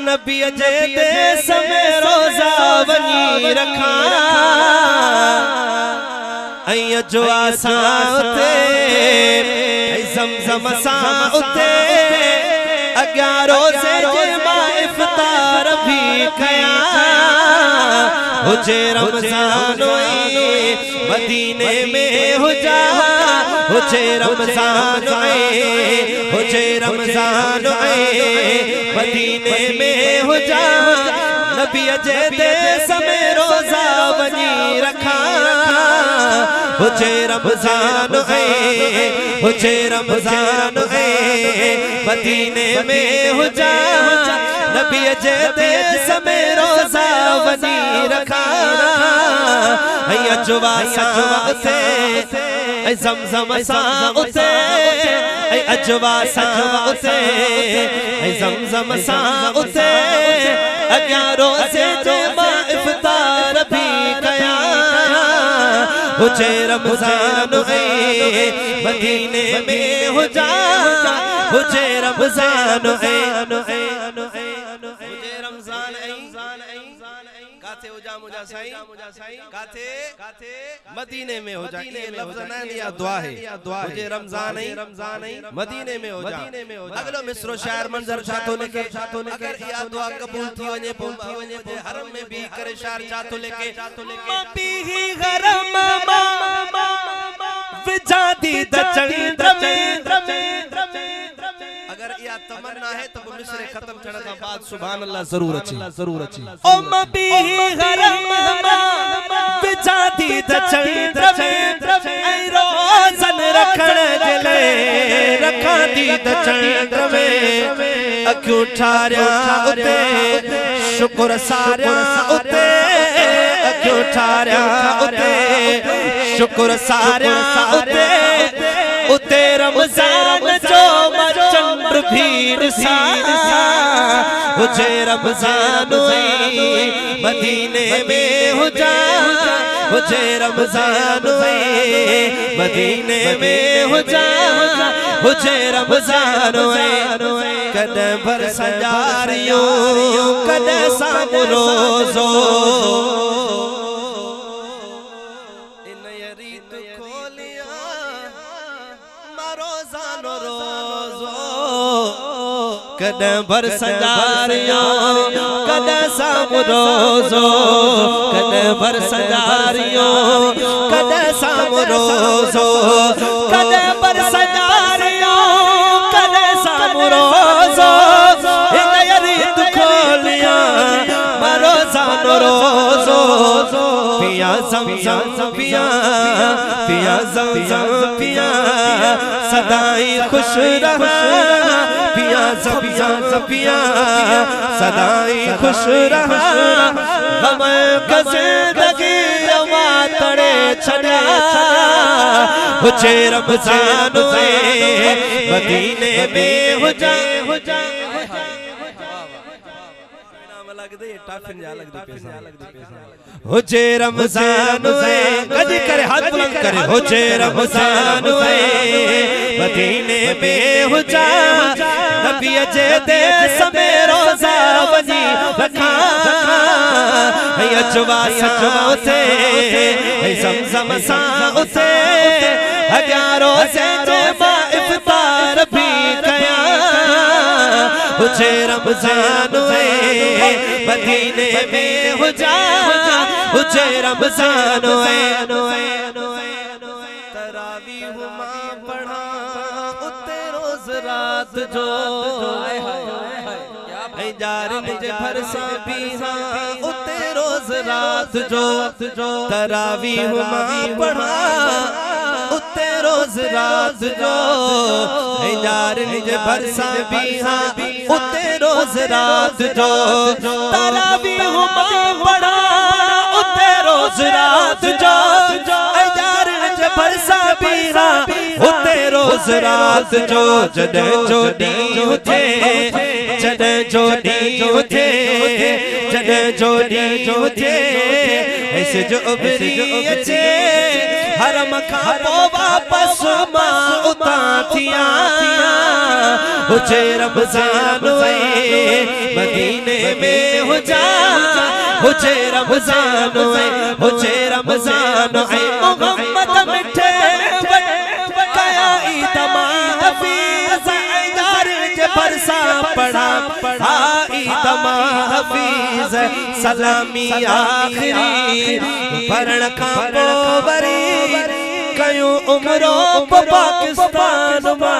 नबी जे देस में रोजा वनी रखा जो आसां उते ज़मज़म सां उते अग्यां रोज़े जे मां इफ्तार भी कया हुजे रमज़ान मदीने में हुजा हुजे रमज़ान हुजे रमज़ान मदीने में हुजा नबी जे देस में रोज़ा वनी रखा हुजे रमज़ान हुजे रमज़ान मदीने में हुजा नबी जे देस में रोज़ा वनी रखा अजवा सां उते ज़मज़म सां उते अजवा सां उते ज़मज़म सां उते अग्यां रोज़े जे मां इफ्तार भी कया हुजे रमज़ान मदीने में हुजा हुजे रमज़ान काथे हुजा मुझा साईं काथे मदीने में हुजा ये लफ्ज़ न या दुआ है हुजे रमज़ान मदीने में हुजा अगलो मिसरो शायर मंजर छातो लेके अगर या दुआ कबूल थी वने पोइ हरम में भी करे शायर छातो लेके पी गरम विजादी दचंद्र में अगर या तमन्ना है तो मिसरे खत्म करने के बाद सुभान अल्लाह जरूर अची ओ मबी गरम विजादी दचंद्र में ऐ रोज़न रखण जले रखा दी दचंद्र में अखियूं ठारिया उते शुक्र सारिया उते अखियूं ठारिया उते शुक्र सारिया उते रमज़ान जो चंद्र भीड़ सा हुजे रमज़ान मदीने में हुजा हुजे रमज़ान मदीने में हुजा हुजे रमज़ान कदे भर सजारियो कदे साम रोज़ो कदे भर सजारियो कदे साम रोज़ो कदे भर सजारियो कदे साम रोज़ो कदे भर सजारियो कदे साम रोज़ो इन रीत खोलिया रोज़ान रोज़ो पिया ज़मज़म पिया पिया ज़मज़म पिया सदाई खुश रहा पिया ज़मज़म पिया सदाई खुश रहा हम ज़िंदगी तड़े छड़ा हुजे रमज़ान मदीने में हुजा हुजे रमज़ान कदी करे हाथ बुलंद करे हुजे रमज़ान मदीने में हुजा नबी जे देस में रोज़ा वनी रखा अजवा सां उते ज़मज़म सां उते अग्यां रोज़े जे मां इफ्तार भी कया हुजे रमज़ान मदीने में हुजा हुजे रमज़ान तरावीह मां पढ़ा उते रोज़ रात जो जारिन जे भरसा बीहा उते रोज़ रात जो तरावीह मां पढ़ा उते रोज़ रात जो जारिन जे भरसा बीहा उते रोज़ रात जो तरावीह मां पढ़ा उते रोज़ रात जो जारिन जे भरसा बीहा उते रोज़ रात जो जॾहिं जो ॾींहुं थे जॾहिं जो ॾींहुं थे जॾहिं जो ॾींहुं थे सिज उभरी अचे हरम खां पोइ वापस मां उतां थिया हुजे रमज़ान मदीने में हुजा हुजे रमज़ान हुजे रमज़ान मोहम्मद मिठे कया ईद मां हफीज़ यार जे परसा पढ़ा ईद मां हफीज़ सलामी आखिरी पढ़ण खां पोइ वरी कयूं उमरो पाकिस्तान मां